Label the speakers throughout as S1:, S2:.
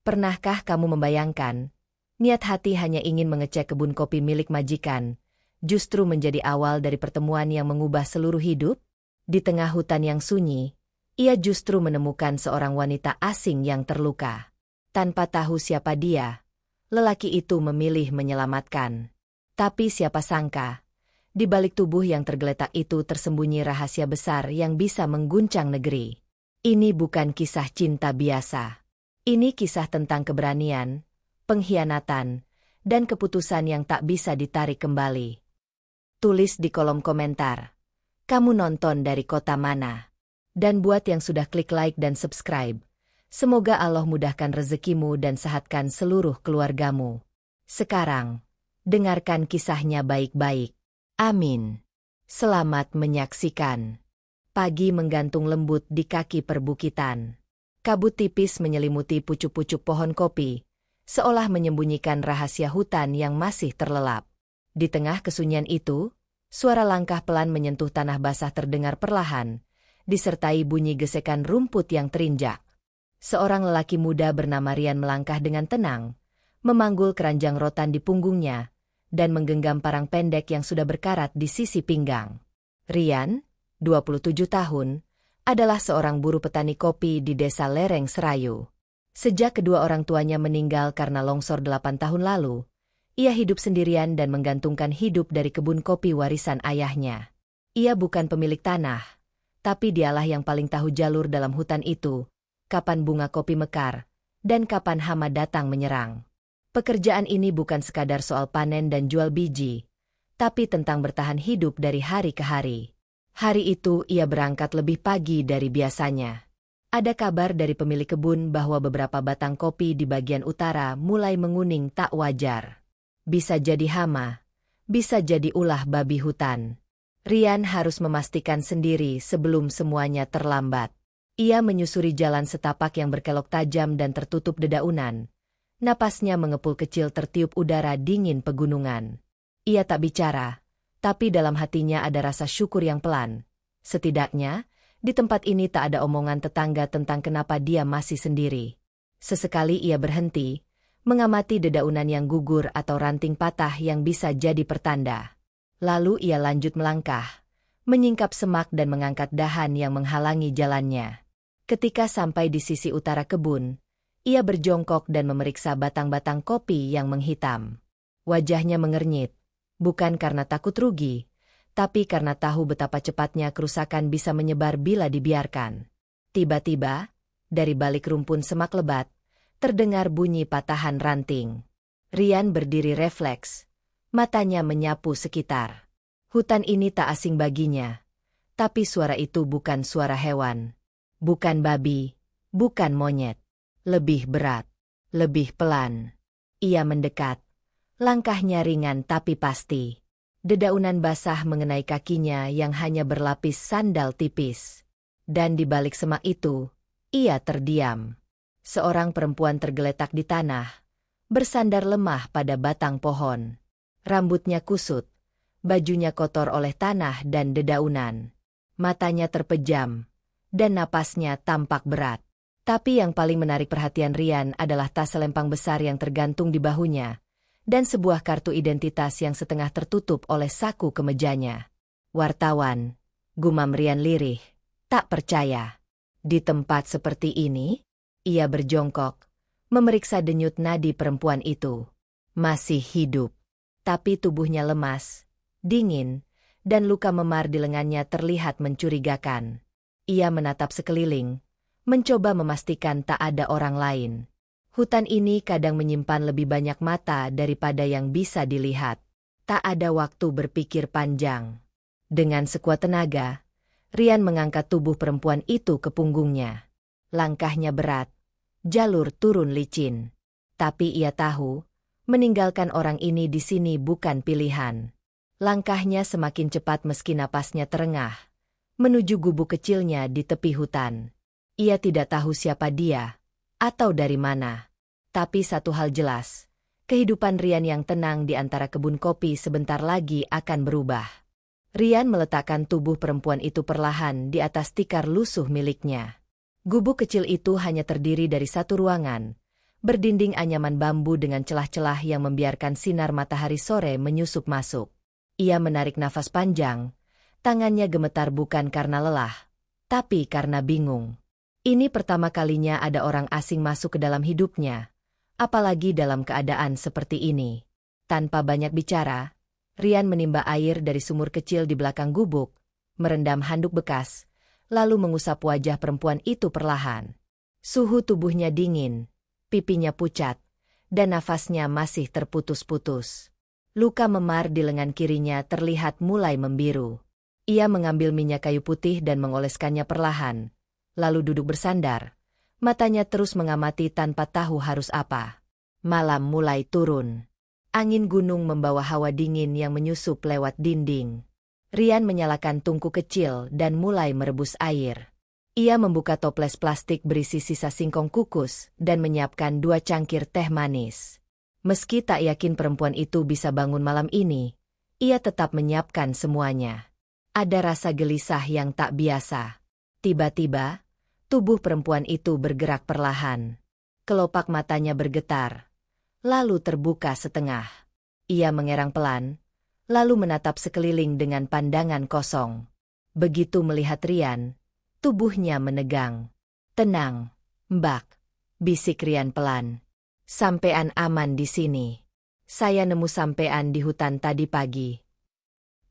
S1: Pernahkah kamu membayangkan, niat hati hanya ingin mengecek kebun kopi milik majikan, justru menjadi awal dari pertemuan yang mengubah seluruh hidup? Di tengah hutan yang sunyi, ia justru menemukan seorang wanita asing yang terluka. Tanpa tahu siapa dia, lelaki itu memilih menyelamatkan. Tapi siapa sangka, di balik tubuh yang tergeletak itu tersembunyi rahasia besar yang bisa mengguncang negeri. Ini bukan kisah cinta biasa. Ini kisah tentang keberanian, pengkhianatan, dan keputusan yang tak bisa ditarik kembali. Tulis di kolom komentar, kamu nonton dari kota mana? Dan buat yang sudah klik like dan subscribe, semoga Allah mudahkan rezekimu dan sehatkan seluruh keluargamu. Sekarang, dengarkan kisahnya baik-baik. Amin. Selamat menyaksikan. Pagi menggantung lembut di kaki perbukitan. Kabut tipis menyelimuti pucuk-pucuk pohon kopi, seolah menyembunyikan rahasia hutan yang masih terlelap. Di tengah kesunyian itu, suara langkah pelan menyentuh tanah basah terdengar perlahan, disertai bunyi gesekan rumput yang terinjak. Seorang lelaki muda bernama Rian melangkah dengan tenang, memanggul keranjang rotan di punggungnya, dan menggenggam parang pendek yang sudah berkarat di sisi pinggang. Rian, 27 tahun, adalah seorang buruh petani kopi di desa lereng Serayu. Sejak kedua orang tuanya meninggal karena longsor 8 tahun lalu, ia hidup sendirian dan menggantungkan hidup dari kebun kopi warisan ayahnya. Ia bukan pemilik tanah, tapi dialah yang paling tahu jalur dalam hutan itu, kapan bunga kopi mekar, dan kapan hama datang menyerang. Pekerjaan ini bukan sekadar soal panen dan jual biji, tapi tentang bertahan hidup dari hari ke hari. Hari itu ia berangkat lebih pagi dari biasanya. Ada kabar dari pemilik kebun bahwa beberapa batang kopi di bagian utara mulai menguning tak wajar. Bisa jadi hama, bisa jadi ulah babi hutan. Rian harus memastikan sendiri sebelum semuanya terlambat. Ia menyusuri jalan setapak yang berkelok tajam dan tertutup dedaunan. Napasnya mengepul kecil tertiup udara dingin pegunungan. Ia tak bicara, tapi dalam hatinya ada rasa syukur yang pelan. Setidaknya, di tempat ini tak ada omongan tetangga tentang kenapa dia masih sendiri. Sesekali ia berhenti, mengamati dedaunan yang gugur atau ranting patah yang bisa jadi pertanda. Lalu ia lanjut melangkah, menyingkap semak dan mengangkat dahan yang menghalangi jalannya. Ketika sampai di sisi utara kebun, ia berjongkok dan memeriksa batang-batang kopi yang menghitam. Wajahnya mengernyit, bukan karena takut rugi, tapi karena tahu betapa cepatnya kerusakan bisa menyebar bila dibiarkan. Tiba-tiba, dari balik rumpun semak lebat, terdengar bunyi patahan ranting. Rian berdiri refleks, matanya menyapu sekitar. Hutan ini tak asing baginya, tapi suara itu bukan suara hewan. Bukan babi, bukan monyet. Lebih berat, lebih pelan. Ia mendekat. Langkahnya ringan tapi pasti. Dedaunan basah mengenai kakinya yang hanya berlapis sandal tipis. Dan di balik semak itu, ia terdiam. Seorang perempuan tergeletak di tanah, bersandar lemah pada batang pohon. Rambutnya kusut, bajunya kotor oleh tanah dan dedaunan. Matanya terpejam, dan napasnya tampak berat. Tapi yang paling menarik perhatian Rian adalah tas selempang besar yang tergantung di bahunya, dan sebuah kartu identitas yang setengah tertutup oleh saku kemejanya. Wartawan, gumam Rian lirih, tak percaya. Di tempat seperti ini, ia berjongkok, memeriksa denyut nadi perempuan itu. Masih hidup, tapi tubuhnya lemas, dingin, dan luka memar di lengannya terlihat mencurigakan. Ia menatap sekeliling, mencoba memastikan tak ada orang lain. Hutan ini kadang menyimpan lebih banyak mata daripada yang bisa dilihat. Tak ada waktu berpikir panjang. Dengan sekuat tenaga, Rian mengangkat tubuh perempuan itu ke punggungnya. Langkahnya berat, jalur turun licin. Tapi ia tahu, meninggalkan orang ini di sini bukan pilihan. Langkahnya semakin cepat meski napasnya terengah, menuju gubuk kecilnya di tepi hutan. Ia tidak tahu siapa dia, atau dari mana. Tapi satu hal jelas, kehidupan Rian yang tenang di antara kebun kopi sebentar lagi akan berubah. Rian meletakkan tubuh perempuan itu perlahan di atas tikar lusuh miliknya. Gubuk kecil itu hanya terdiri dari satu ruangan, Berdinding anyaman bambu dengan celah-celah yang membiarkan sinar matahari sore menyusup masuk. Ia menarik nafas panjang, tangannya gemetar bukan karena lelah, tapi karena bingung. Ini pertama kalinya ada orang asing masuk ke dalam hidupnya, apalagi dalam keadaan seperti ini. Tanpa banyak bicara, Rian menimba air dari sumur kecil di belakang gubuk, merendam handuk bekas, lalu mengusap wajah perempuan itu perlahan. Suhu tubuhnya dingin, pipinya pucat, dan nafasnya masih terputus-putus. Luka memar di lengan kirinya terlihat mulai membiru. Ia mengambil minyak kayu putih dan mengoleskannya perlahan, lalu duduk bersandar. Matanya terus mengamati tanpa tahu harus apa. Malam mulai turun. Angin gunung membawa hawa dingin yang menyusup lewat dinding. Rian menyalakan tungku kecil dan mulai merebus air. Ia membuka toples plastik berisi sisa singkong kukus dan menyiapkan 2 cangkir teh manis. Meski tak yakin perempuan itu bisa bangun malam ini, ia tetap menyiapkan semuanya. Ada rasa gelisah yang tak biasa. Tiba-tiba, tubuh perempuan itu bergerak perlahan. Kelopak matanya bergetar, lalu terbuka setengah. Ia mengerang pelan, lalu menatap sekeliling dengan pandangan kosong. Begitu melihat Rian, tubuhnya menegang. "Tenang, Mbak," bisik Rian pelan. "Sampean aman di sini. Saya nemu sampean di hutan tadi pagi."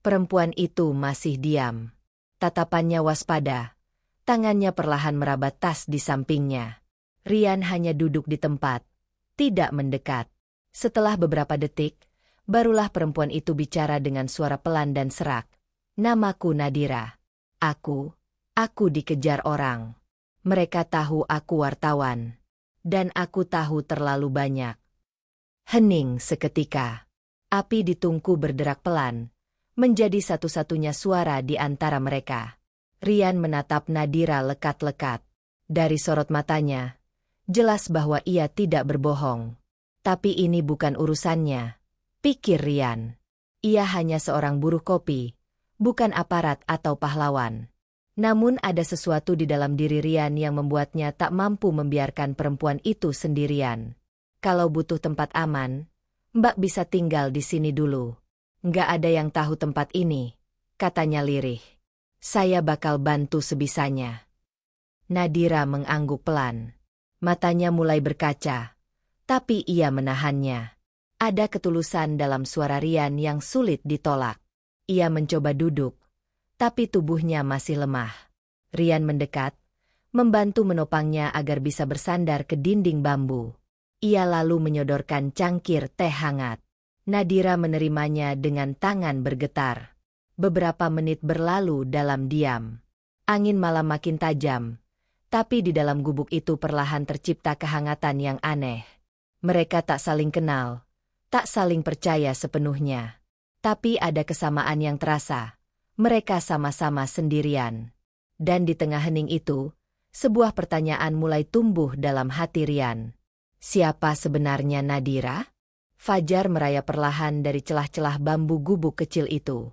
S1: Perempuan itu masih diam. Tatapannya waspada. Tangannya perlahan merabat tas di sampingnya. Rian hanya duduk di tempat, tidak mendekat. Setelah beberapa detik, barulah perempuan itu bicara dengan suara pelan dan serak. "Namaku Nadira. Aku dikejar orang. Mereka tahu aku wartawan. Dan aku tahu terlalu banyak." Hening seketika. Api di tungku berderak pelan, menjadi satu-satunya suara di antara mereka. Rian menatap Nadira lekat-lekat. Dari sorot matanya, jelas bahwa ia tidak berbohong. Tapi ini bukan urusannya, pikir Rian. Ia hanya seorang buruh kopi, bukan aparat atau pahlawan. Namun ada sesuatu di dalam diri Rian yang membuatnya tak mampu membiarkan perempuan itu sendirian. "Kalau butuh tempat aman, Mbak bisa tinggal di sini dulu. Nggak ada yang tahu tempat ini," katanya lirih. "Saya bakal bantu sebisanya." Nadira mengangguk pelan. Matanya mulai berkaca, tapi ia menahannya. Ada ketulusan dalam suara Rian yang sulit ditolak. Ia mencoba duduk, tapi tubuhnya masih lemah. Rian mendekat, membantu menopangnya agar bisa bersandar ke dinding bambu. Ia lalu menyodorkan cangkir teh hangat. Nadira menerimanya dengan tangan bergetar. Beberapa menit berlalu dalam diam. Angin malam makin tajam, tapi di dalam gubuk itu perlahan tercipta kehangatan yang aneh. Mereka tak saling kenal, tak saling percaya sepenuhnya. Tapi ada kesamaan yang terasa. Mereka sama-sama sendirian. Dan di tengah hening itu, sebuah pertanyaan mulai tumbuh dalam hati Rian. Siapa sebenarnya Nadira? Fajar merayap perlahan dari celah-celah bambu gubuk kecil itu.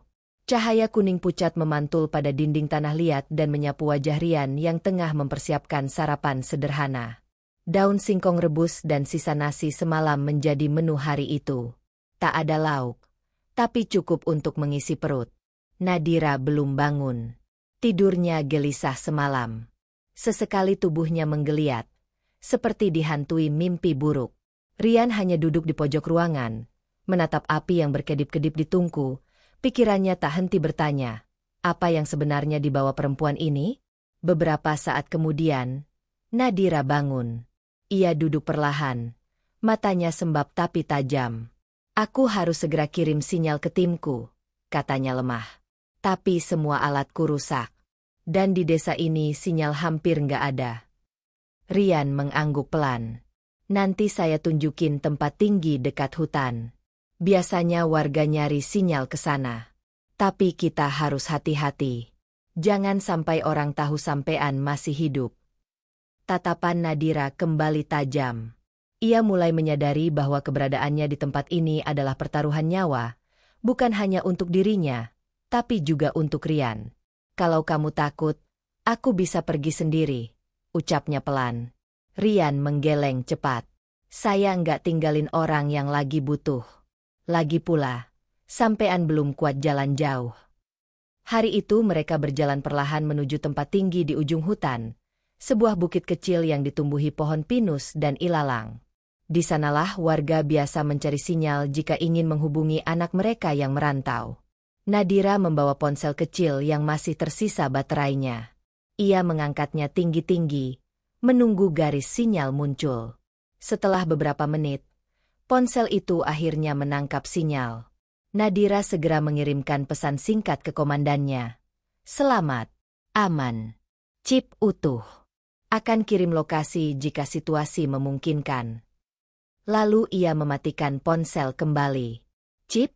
S1: Cahaya kuning pucat memantul pada dinding tanah liat dan menyapu wajah Rian yang tengah mempersiapkan sarapan sederhana. Daun singkong rebus dan sisa nasi semalam menjadi menu hari itu. Tak ada lauk, tapi cukup untuk mengisi perut. Nadira belum bangun. Tidurnya gelisah semalam. Sesekali tubuhnya menggeliat, seperti dihantui mimpi buruk. Rian hanya duduk di pojok ruangan, menatap api yang berkedip-kedip di tungku. Pikirannya tak henti bertanya, apa yang sebenarnya dibawa perempuan ini? Beberapa saat kemudian, Nadira bangun. Ia duduk perlahan, matanya sembab tapi tajam. "Aku harus segera kirim sinyal ke timku," katanya lemah. "Tapi semua alatku rusak. Dan di desa ini sinyal hampir nggak ada." Rian mengangguk pelan. "Nanti saya tunjukin tempat tinggi dekat hutan. Biasanya warga nyari sinyal ke sana. Tapi kita harus hati-hati. Jangan sampai orang tahu sampean masih hidup." Tatapan Nadira kembali tajam. Ia mulai menyadari bahwa keberadaannya di tempat ini adalah pertaruhan nyawa, bukan hanya untuk dirinya, tapi juga untuk Rian. "Kalau kamu takut, aku bisa pergi sendiri," ucapnya pelan. Rian menggeleng cepat. Saya nggak tinggalin orang yang lagi butuh. Lagi pula, sampean belum kuat jalan jauh. Hari itu mereka berjalan perlahan menuju tempat tinggi di ujung hutan, sebuah bukit kecil yang ditumbuhi pohon pinus dan ilalang. Di sanalah warga biasa mencari sinyal jika ingin menghubungi anak mereka yang merantau. Nadira membawa ponsel kecil yang masih tersisa baterainya. Ia mengangkatnya tinggi-tinggi, menunggu garis sinyal muncul. Setelah beberapa menit, ponsel itu akhirnya menangkap sinyal. Nadira segera mengirimkan pesan singkat ke komandannya. Selamat, aman, chip utuh. Akan kirim lokasi jika situasi memungkinkan. Lalu ia mematikan ponsel kembali. Chip?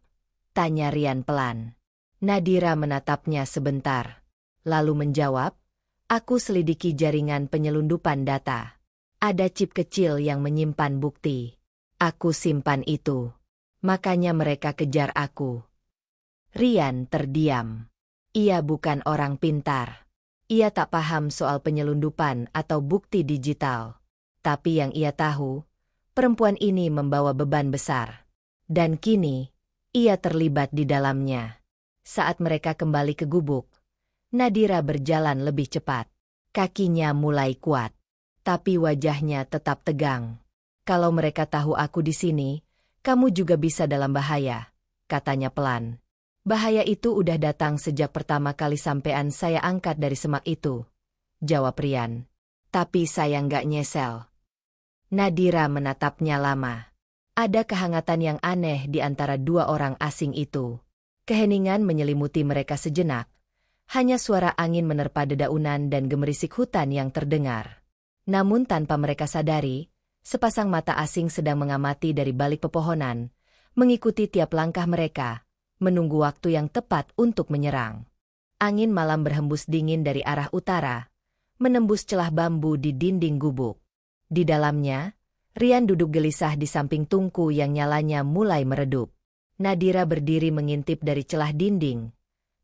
S1: Tanya Rian pelan. Nadira menatapnya sebentar. Lalu menjawab, aku selidiki jaringan penyelundupan data. Ada chip kecil yang menyimpan bukti. Aku simpan itu. Makanya mereka kejar aku. Rian terdiam. Ia bukan orang pintar. Ia tak paham soal penyelundupan atau bukti digital. Tapi yang ia tahu, perempuan ini membawa beban besar. Dan kini, ia terlibat di dalamnya. Saat mereka kembali ke gubuk, Nadira berjalan lebih cepat. Kakinya mulai kuat. Tapi wajahnya tetap tegang. Kalau mereka tahu aku di sini, kamu juga bisa dalam bahaya, katanya pelan. Bahaya itu udah datang sejak pertama kali sampean saya angkat dari semak itu, jawab Rian. Tapi saya nggak nyesel. Nadira menatapnya lama. Ada kehangatan yang aneh di antara dua orang asing itu. Keheningan menyelimuti mereka sejenak. Hanya suara angin menerpa dedaunan dan gemerisik hutan yang terdengar. Namun tanpa mereka sadari, sepasang mata asing sedang mengamati dari balik pepohonan, mengikuti tiap langkah mereka, menunggu waktu yang tepat untuk menyerang. Angin malam berhembus dingin dari arah utara, menembus celah bambu di dinding gubuk. Di dalamnya, Rian duduk gelisah di samping tungku yang nyalanya mulai meredup. Nadira berdiri mengintip dari celah dinding.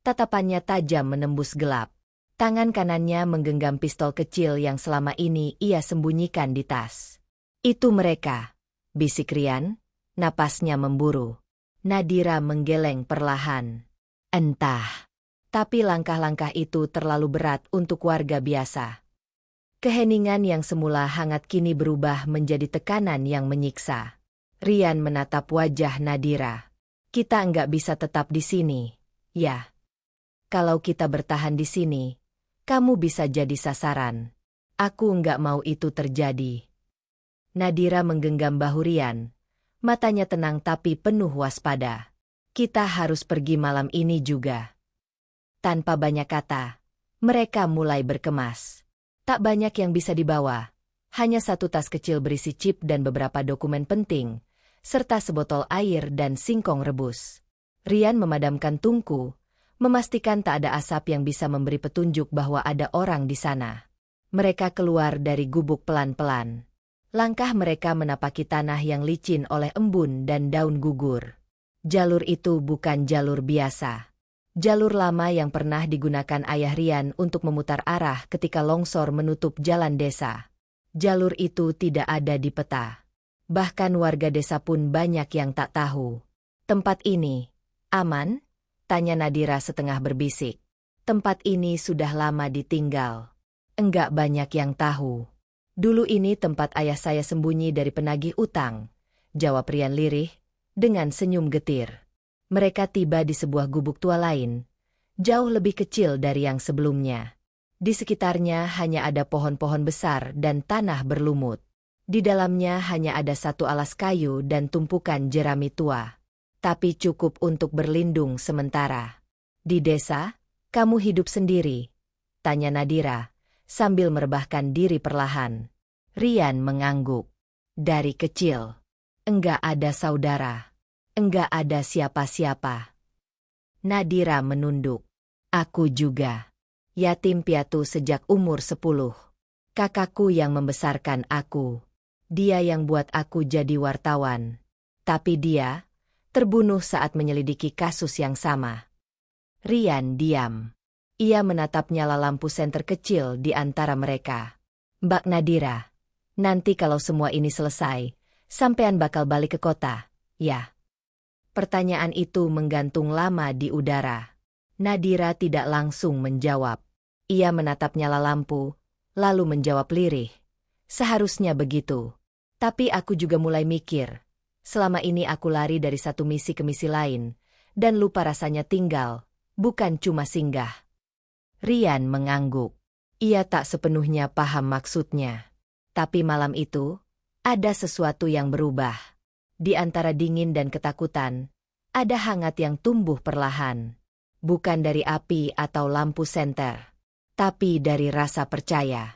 S1: Tatapannya tajam menembus gelap. Tangan kanannya menggenggam pistol kecil yang selama ini ia sembunyikan di tas. Itu mereka, bisik Rian, napasnya memburu. Nadira menggeleng perlahan. Entah. Tapi langkah-langkah itu terlalu berat untuk warga biasa. Keheningan yang semula hangat kini berubah menjadi tekanan yang menyiksa. Rian menatap wajah Nadira. Kita nggak bisa tetap di sini, ya. Kalau kita bertahan di sini, kamu bisa jadi sasaran. Aku nggak mau itu terjadi. Nadira menggenggam bahu Rian. Matanya tenang tapi penuh waspada. Kita harus pergi malam ini juga. Tanpa banyak kata, mereka mulai berkemas. Tak banyak yang bisa dibawa. Hanya satu tas kecil berisi chip dan beberapa dokumen penting, serta sebotol air dan singkong rebus. Rian memadamkan tungku, memastikan tak ada asap yang bisa memberi petunjuk bahwa ada orang di sana. Mereka keluar dari gubuk pelan-pelan. Langkah mereka menapaki tanah yang licin oleh embun dan daun gugur. Jalur itu bukan jalur biasa. Jalur lama yang pernah digunakan ayah Rian untuk memutar arah ketika longsor menutup jalan desa. Jalur itu tidak ada di peta. Bahkan warga desa pun banyak yang tak tahu. Tempat ini aman? Tanya Nadira setengah berbisik. Tempat ini sudah lama ditinggal. Enggak banyak yang tahu. Dulu ini tempat ayah saya sembunyi dari penagih utang, jawab Rian lirih, dengan senyum getir. Mereka tiba di sebuah gubuk tua lain, jauh lebih kecil dari yang sebelumnya. Di sekitarnya hanya ada pohon-pohon besar dan tanah berlumut. Di dalamnya hanya ada satu alas kayu dan tumpukan jerami tua. Tapi cukup untuk berlindung sementara. Di desa, kamu hidup sendiri? Tanya Nadira, sambil merebahkan diri perlahan. Rian mengangguk. Dari kecil. Enggak ada saudara. Enggak ada siapa-siapa. Nadira menunduk. Aku juga. Yatim piatu sejak umur 10. Kakakku yang membesarkan aku. Dia yang buat aku jadi wartawan. Tapi dia terbunuh saat menyelidiki kasus yang sama. Rian diam. Ia menatap nyala lampu senter kecil di antara mereka. Mbak Nadira, nanti kalau semua ini selesai, Sampean bakal balik ke kota, ya? Pertanyaan itu menggantung lama di udara. Nadira tidak langsung menjawab. Ia menatap nyala lampu, lalu menjawab lirih. Seharusnya begitu. Tapi aku juga mulai mikir. Selama ini aku lari dari satu misi ke misi lain, dan lupa rasanya tinggal, bukan cuma singgah. Rian mengangguk. Ia tak sepenuhnya paham maksudnya. Tapi malam itu, ada sesuatu yang berubah. Di antara dingin dan ketakutan, ada hangat yang tumbuh perlahan. Bukan dari api atau lampu senter, tapi dari rasa percaya.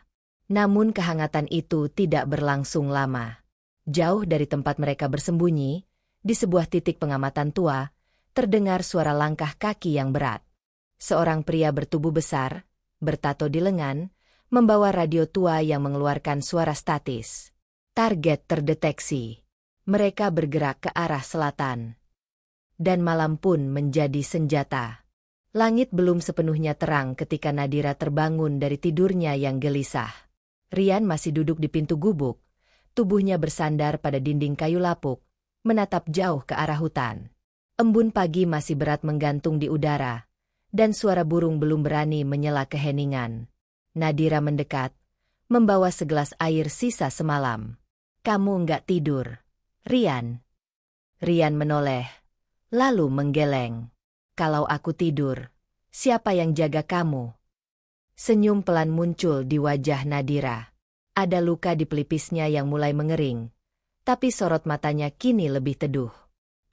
S1: Namun kehangatan itu tidak berlangsung lama. Jauh dari tempat mereka bersembunyi, di sebuah titik pengamatan tua, terdengar suara langkah kaki yang berat. Seorang pria bertubuh besar, bertato di lengan, membawa radio tua yang mengeluarkan suara statis. Target terdeteksi. Mereka bergerak ke arah selatan. Dan malam pun menjadi senjata. Langit belum sepenuhnya terang ketika Nadira terbangun dari tidurnya yang gelisah. Rian masih duduk di pintu gubuk, tubuhnya bersandar pada dinding kayu lapuk, menatap jauh ke arah hutan. Embun pagi masih berat menggantung di udara, dan suara burung belum berani menyela keheningan. Nadira mendekat, membawa segelas air sisa semalam. "Kamu nggak tidur, Rian?" Rian menoleh, lalu menggeleng. "Kalau aku tidur, siapa yang jaga kamu?" Senyum pelan muncul di wajah Nadira. Ada luka di pelipisnya yang mulai mengering, tapi sorot matanya kini lebih teduh.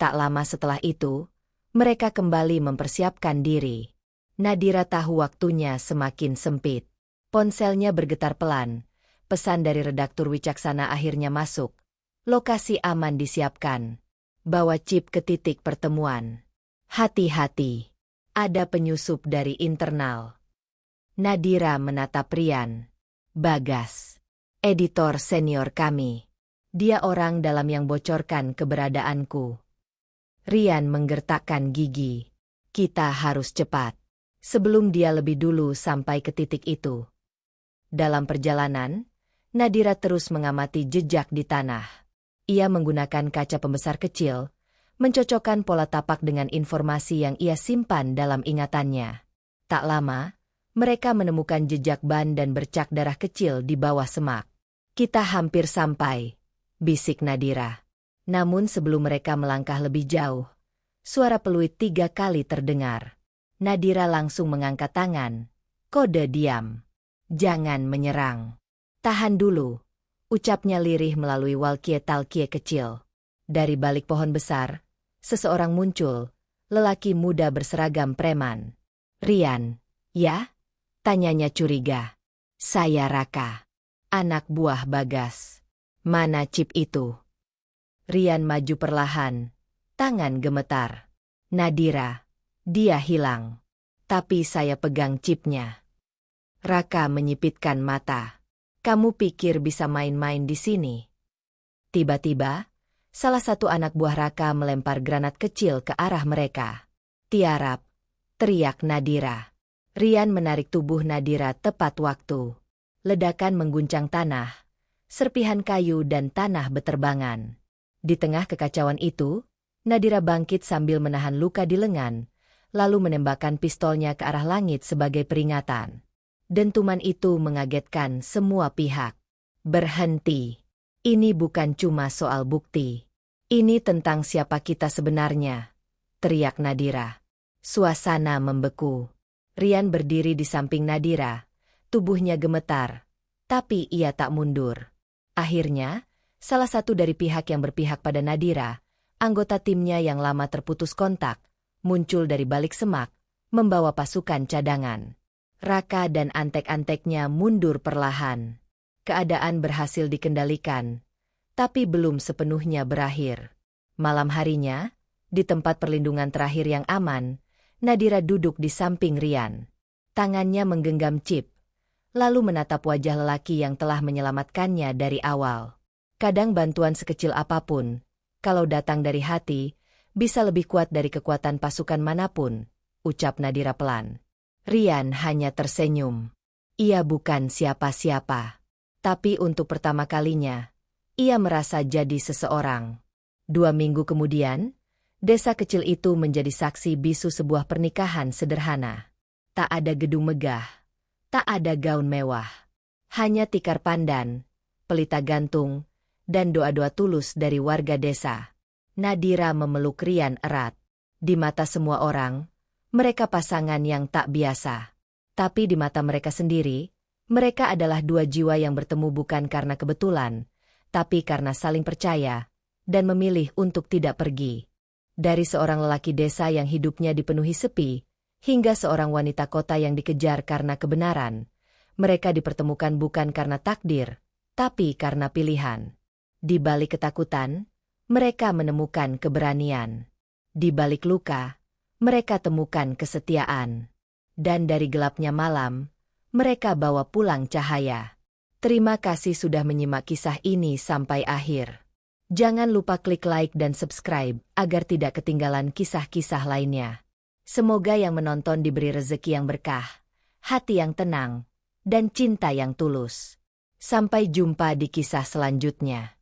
S1: Tak lama setelah itu, mereka kembali mempersiapkan diri. Nadira tahu waktunya semakin sempit. Ponselnya bergetar pelan. Pesan dari redaktur Wicaksana akhirnya masuk. Lokasi aman disiapkan. Bawa chip ke titik pertemuan. Hati-hati. Ada penyusup dari internal. Nadira menatap Rian. "Bagas. Editor senior kami. Dia orang dalam yang bocorkan keberadaanku." Rian menggertakkan gigi. "Kita harus cepat. Sebelum dia lebih dulu sampai ke titik itu." Dalam perjalanan, Nadira terus mengamati jejak di tanah. Ia menggunakan kaca pembesar kecil, mencocokkan pola tapak dengan informasi yang ia simpan dalam ingatannya. Tak lama, mereka menemukan jejak ban dan bercak darah kecil di bawah semak. "Kita hampir sampai," bisik Nadira. Namun sebelum mereka melangkah lebih jauh, suara peluit 3 kali terdengar. Nadira langsung mengangkat tangan. Kode diam. "Jangan menyerang. Tahan dulu," ucapnya lirih melalui walkie-talkie kecil. Dari balik pohon besar, seseorang muncul, lelaki muda berseragam preman. "Rian, ya?" tanyanya curiga. "Saya Raka, anak buah Bagas. Mana chip itu?" Rian maju perlahan, tangan gemetar. "Nadira, dia hilang. Tapi saya pegang chipnya." Raka menyipitkan mata. "Kamu pikir bisa main-main di sini?" Tiba-tiba, salah satu anak buah Raka melempar granat kecil ke arah mereka. "Tiarap!" teriak Nadira. Rian menarik tubuh Nadira tepat waktu. Ledakan mengguncang tanah, serpihan kayu dan tanah beterbangan. Di tengah kekacauan itu, Nadira bangkit sambil menahan luka di lengan, lalu menembakkan pistolnya ke arah langit sebagai peringatan. Dentuman itu mengagetkan semua pihak. "Berhenti. Ini bukan cuma soal bukti. Ini tentang siapa kita sebenarnya," teriak Nadira. Suasana membeku. Rian berdiri di samping Nadira. Tubuhnya gemetar, tapi ia tak mundur. Akhirnya, salah satu dari pihak yang berpihak pada Nadira, anggota timnya yang lama terputus kontak, muncul dari balik semak, membawa pasukan cadangan. Raka dan antek-anteknya mundur perlahan. Keadaan berhasil dikendalikan, tapi belum sepenuhnya berakhir. Malam harinya, di tempat perlindungan terakhir yang aman, Nadira duduk di samping Rian. Tangannya menggenggam chip, lalu menatap wajah lelaki yang telah menyelamatkannya dari awal. Kadang bantuan sekecil apapun, kalau datang dari hati, bisa lebih kuat dari kekuatan pasukan manapun, ucap Nadira pelan. Rian hanya tersenyum. Ia bukan siapa-siapa. Tapi untuk pertama kalinya, ia merasa jadi seseorang. 2 minggu kemudian, desa kecil itu menjadi saksi bisu sebuah pernikahan sederhana. Tak ada gedung megah, tak ada gaun mewah. Hanya tikar pandan, pelita gantung, dan doa-doa tulus dari warga desa. Nadira memeluk Rian erat. Di mata semua orang, mereka pasangan yang tak biasa. Tapi di mata mereka sendiri, mereka adalah dua jiwa yang bertemu bukan karena kebetulan, tapi karena saling percaya dan memilih untuk tidak pergi. Dari seorang lelaki desa yang hidupnya dipenuhi sepi, hingga seorang wanita kota yang dikejar karena kebenaran, mereka dipertemukan bukan karena takdir, tapi karena pilihan. Di balik ketakutan, mereka menemukan keberanian. Di balik luka, mereka temukan kesetiaan. Dan dari gelapnya malam, mereka bawa pulang cahaya. Terima kasih sudah menyimak kisah ini sampai akhir. Jangan lupa klik like dan subscribe agar tidak ketinggalan kisah-kisah lainnya. Semoga yang menonton diberi rezeki yang berkah, hati yang tenang, dan cinta yang tulus. Sampai jumpa di kisah selanjutnya.